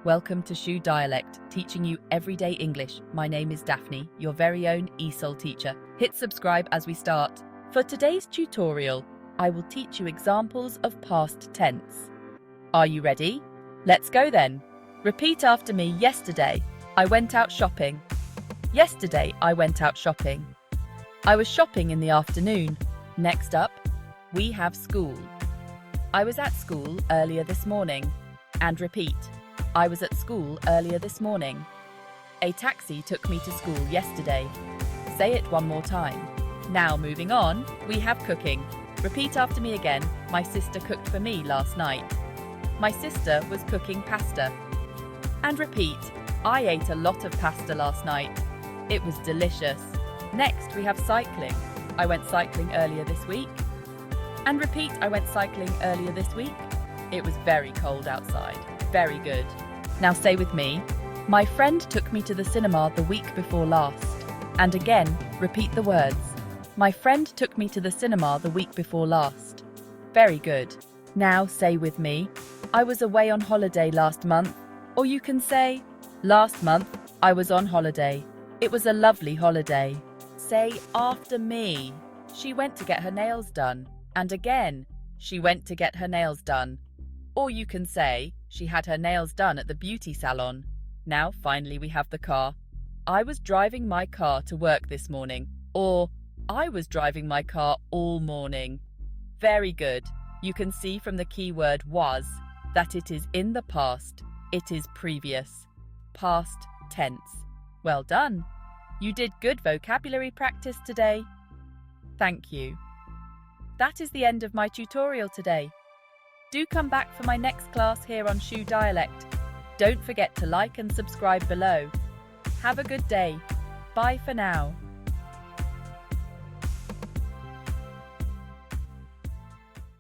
Welcome to Shu Dialect, teaching you everyday English. My name is Daphne, your very own ESOL teacher. Hit subscribe as we start. For today's tutorial, I will teach you examples of past tense. Are you ready? Let's go then. Repeat after me. Yesterday, I went out shopping. Yesterday, I went out shopping. I was shopping in the afternoon. Next up, we have school. I was at school earlier this morning. And repeat. I was at school earlier this morning. A taxi took me to school yesterday. Say it one more time. Now moving on, we have cooking. Repeat after me again. My sister cooked for me last night. My sister was cooking pasta. And repeat. I ate a lot of pasta last night. It was delicious. Next, we have cycling. I went cycling earlier this week. And repeat. I went cycling earlier this week. It was very cold outside. Very good. Now say with me, my friend took me to the cinema the week before last. And again, repeat the words. My friend took me to the cinema the week before last. Very good. Now say with me, I was away on holiday last month. Or you can say, last month I was on holiday. It was a lovely holiday. Say after me. She went to get her nails done. And again, she went to get her nails done. Or you can say, she had her nails done at the beauty salon. Now, finally, we have the car. I was driving my car to work this morning. Or, I was driving my car all morning. Very good. You can see from the keyword was that it is in the past. It is previous. Past tense. Well done. You did good vocabulary practice today. Thank you. That is the end of my tutorial today. Do come back for my next class here on Shu Dialect. Don't forget to like and subscribe below. Have a good day. Bye for now.